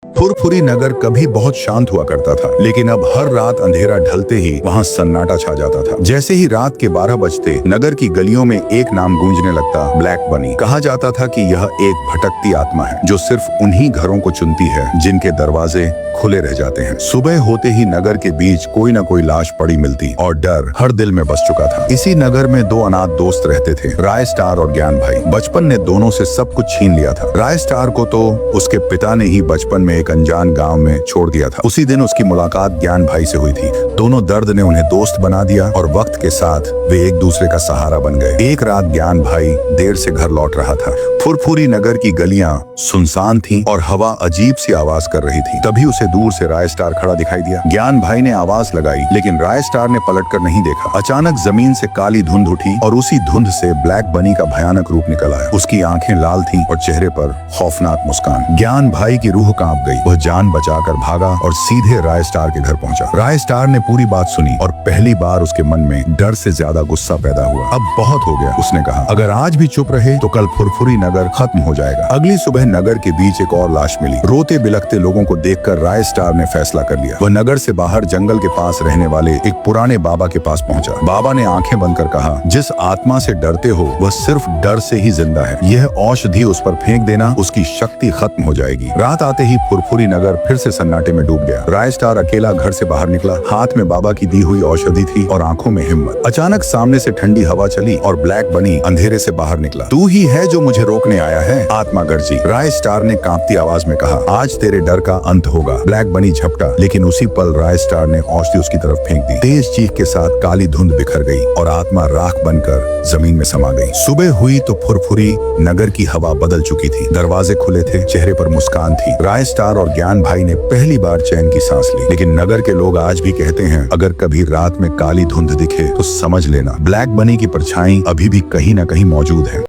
फुरफुरी नगर कभी बहुत शांत हुआ करता था, लेकिन अब हर रात अंधेरा ढलते ही वहाँ सन्नाटा छा जाता था। जैसे ही रात के 12 बजते नगर की गलियों में एक नाम गूंजने लगता, ब्लैक बनी। कहा जाता था कि यह एक भटकती आत्मा है जो सिर्फ उन्हीं घरों को चुनती है जिनके दरवाजे खुले रह जाते हैं। सुबह होते ही नगर के बीच कोई न कोई लाश पड़ी मिलती और डर हर दिल में बस चुका था। इसी नगर में दो अनाथ दोस्त रहते थे, राय स्टार और ज्ञान भाई। बचपन ने दोनों से सब कुछ छीन लिया था। राय स्टार को तो उसके पिता ने ही बचपन में एक अनजान गांव में छोड़ दिया था। उसी दिन उसकी मुलाकात ज्ञान भाई से हुई थी। दोनों दर्द ने उन्हें दोस्त बना दिया और वक्त के साथ वे एक दूसरे का सहारा बन गए। एक रात ज्ञान भाई देर से घर लौट रहा था। फुरफुरी नगर की गलियां सुनसान थीं और हवा अजीब सी आवाज कर रही थी। तभी उसे दूर से राय स्टार खड़ा दिखाई दिया। ज्ञान भाई ने आवाज लगाई, लेकिन राय स्टार ने पलटकर नहीं देखा। अचानक जमीन से काली धुंध उठी और उसी धुंध से ब्लैक बनी का भयानक रूप निकल आया। उसकी आंखें लाल थीं और चेहरे पर खौफनाक मुस्कान। ज्ञान भाई की रूह कांप गई। वह जान बचाकर भागा और सीधे राय स्टार के घर पहुंचा। राय स्टार ने पूरी बात सुनी और पहली बार उसके मन में डर से ज्यादा गुस्सा पैदा हुआ। अब बहुत हो गया, उसने कहा। अगर आज भी चुप रहे तो कल फुरफुरी नगर खत्म हो जाएगा। अगली सुबह नगर के बीच एक और लाश मिली। रोते बिलखते लोगों को देखकर राय स्टार ने फैसला कर लिया। वह नगर से बाहर जंगल के पास रहने वाले एक पुराने बाबा के पास पहुंचा। बाबा ने आंखें बंद कर कहा, जिस आत्मा से डरते हो वह सिर्फ डर से ही जिंदा है। यह औषधि उस पर फेंक देना, उसकी शक्ति खत्म हो जाएगी। रात आते ही फुरफुरी नगर फिर से सन्नाटे में डूब गया। राय स्टार अकेला घर से बाहर निकला। हाथ में बाबा की दी हुई औषधि थी और आंखों में हिम्मत। अचानक सामने से ठंडी हवा चली और ब्लैक बनी अंधेरे से बाहर निकला। तू ही है जो मुझे रोकने आया है, आत्मा गर्जी। राय स्टार ने कांपती आवाज में कहा, आज तेरे डर का अंत होगा। ब्लैक बनी झपटा, लेकिन उसी पल राय स्टार ने औषधि उसकी तरफ फेंक दी। तेज चीख के साथ काली धुंध बिखर गई और आत्मा राख बनकर जमीन में समा गई। सुबह हुई तो फुरफुरी नगर की हवा बदल चुकी थी। दरवाजे खुले थे, चेहरे पर मुस्कान थी। राय स्टार और ज्ञान भाई ने पहली बार चैन की सांस ली। लेकिन नगर के लोग आज भी कहते हैं, अगर कभी रात में काली धुंध दिखे तो समझ लेना ब्लैक बनी की परछाई अभी भी कहीं न कहीं मौजूद है।